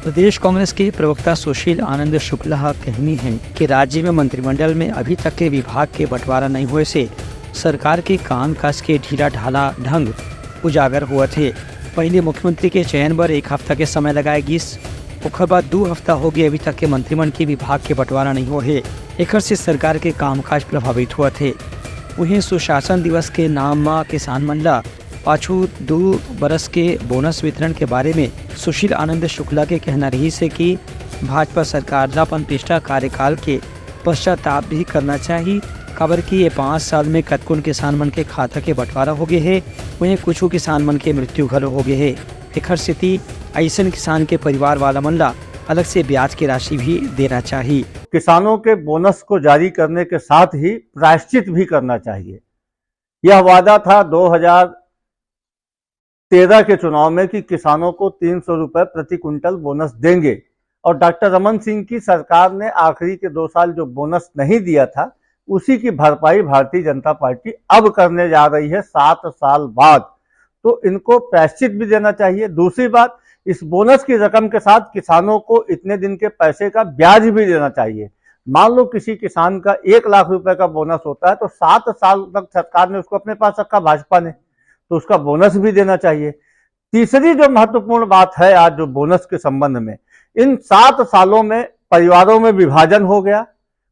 प्रदेश कांग्रेस के प्रवक्ता सुशील आनंद शुक्ला का कहनी है कि राज्य में मंत्रिमंडल में अभी तक के विभाग के बंटवारा नहीं हुए से सरकार के कामकाज के ढीला ढाला ढंग उजागर हुए थे। पहले मुख्यमंत्री के चयन पर 1 हफ्ता के समय लगाए गीस, उसके बाद 2 हफ्ता हो गए अभी तक के मंत्रिमंडल के विभाग के बंटवारा नहीं हुए। एक से सरकार के कामकाज प्रभावित हुए थे। वहीं सुशासन दिवस के नाम किसान मंडला पाछू 2 बरस के बोनस वितरण के बारे में सुशील आनंद शुक्ला के कहना रही से कि भाजपा सरकार अपन पिछला कार्यकाल के पश्चाताप भी करना चाहिए। खबर कि ये 5 साल में कतकुन किसान मन के खाता के बंटवारा हो गए है, वहीं कुछ किसान मन के मृत्यु घलो हो गए है। एक स्थिति ऐसा किसान के परिवार वाला मंडला अलग से ब्याज की राशि भी देना चाहिए। किसानों के बोनस को जारी करने के साथ ही प्रायश्चित भी करना चाहिए। यह वादा था 2013 के चुनाव में कि किसानों को 300 रुपए प्रति क्विंटल बोनस देंगे, और डॉक्टर रमन सिंह की सरकार ने आखिरी के 2 साल जो बोनस नहीं दिया था उसी की भरपाई भारतीय जनता पार्टी अब करने जा रही है 7 साल बाद। तो इनको प्रायश्चित भी देना चाहिए। दूसरी बात, इस बोनस की रकम के साथ किसानों को इतने दिन के पैसे का ब्याज भी देना चाहिए। मान लो किसी किसान का 1 लाख रुपए का बोनस होता है तो 7 साल तक सरकार ने उसको अपने पास रखा भाजपा ने, तो उसका बोनस भी देना चाहिए। तीसरी जो महत्वपूर्ण बात है आज जो बोनस के संबंध में, इन 7 सालों में परिवारों में विभाजन हो गया,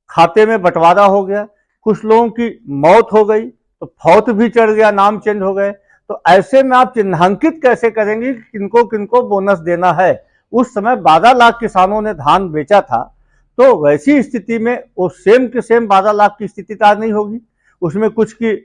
खाते में बंटवारा हो गया, कुछ लोगों की मौत हो गई तो फौत भी चढ़ गया, नाम चेंज हो गए। तो ऐसे में आप चिन्हांकित कैसे करेंगे कि किनको किनको बोनस देना है। उस समय 12 लाख किसानों ने धान बेचा था, तो वैसी स्थिति में वो सेम के सेम 12 लाख की स्थिति तैयार नहीं होगी, उसमें कुछ की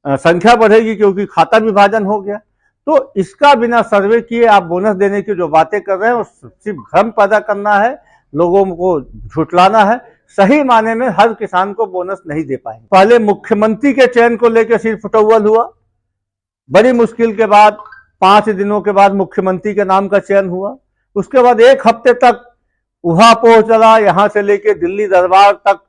संख्या बढ़ेगी क्योंकि खाता विभाजन हो गया। तो इसका बिना सर्वे किए आप बोनस देने की जो बातें कर रहे हैं वो सिर्फ भ्रम पैदा करना है, लोगों को झुठलाना है। सही माने में हर किसान को बोनस नहीं दे पाएंगे। पहले मुख्यमंत्री के चयन को लेकर सिर्फ फुटौल हुआ, बड़ी मुश्किल के बाद 5 दिनों के बाद मुख्यमंत्री के नाम का चयन हुआ। उसके बाद 1 हफ्ते तक उहापोह चला, यहां से लेके दिल्ली दरबार तक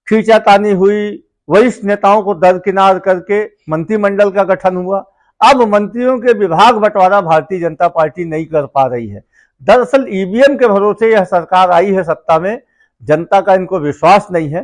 खींचातानी हुई, वरिष्ठ नेताओं को दरकिनार करके मंत्रिमंडल का गठन हुआ। अब मंत्रियों के विभाग बंटवारा भारतीय जनता पार्टी नहीं कर पा रही है। दरअसल ईवीएम के भरोसे यह सरकार आई है सत्ता में, जनता का इनको विश्वास नहीं है,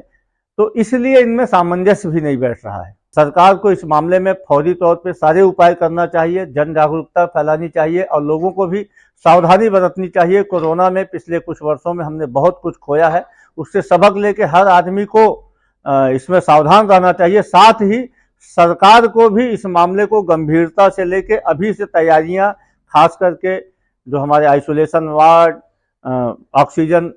तो इसलिए इनमें सामंजस्य भी नहीं बैठ रहा है। सरकार को इस मामले में फौरी तौर पे सारे उपाय करना चाहिए, जन जागरूकता फैलानी चाहिए और लोगों को भी सावधानी बरतनी चाहिए। कोरोना में पिछले कुछ वर्षों में हमने बहुत कुछ खोया है, उससे सबक लेके हर आदमी को इसमें सावधान रहना चाहिए। साथ ही सरकार को भी इस मामले को गंभीरता से लेके अभी से तैयारियां, खास करके जो हमारे आइसोलेशन वार्ड, ऑक्सीजन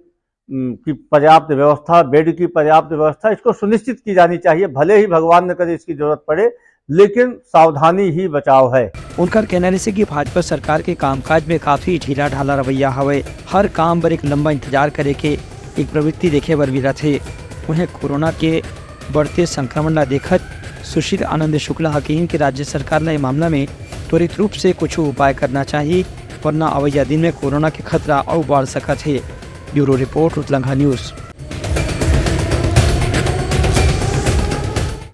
की पर्याप्त व्यवस्था, बेड की पर्याप्त व्यवस्था, इसको सुनिश्चित की जानी चाहिए। भले ही भगवान न करे इसकी जरूरत पड़े, लेकिन सावधानी ही बचाव है। उनका कहना है कि भाजपा सरकार के कामकाज में काफी ढीला ढाला रवैया हवे, हर काम पर एक लंबा इंतजार करे के एक प्रवृत्ति देखे बर विरत है। उन्हें कोरोना के बढ़ते संक्रमण ला देखत सुशील आनंद शुक्ला हकीम की राज्य सरकार ने मामला में त्वरित रूप से कुछ उपाय करना चाहिए, वरना अवैया दिन में कोरोना के खतरा और बढ़ सकत है। ब्यूरो रिपोर्ट, उत्तलंघा न्यूज़।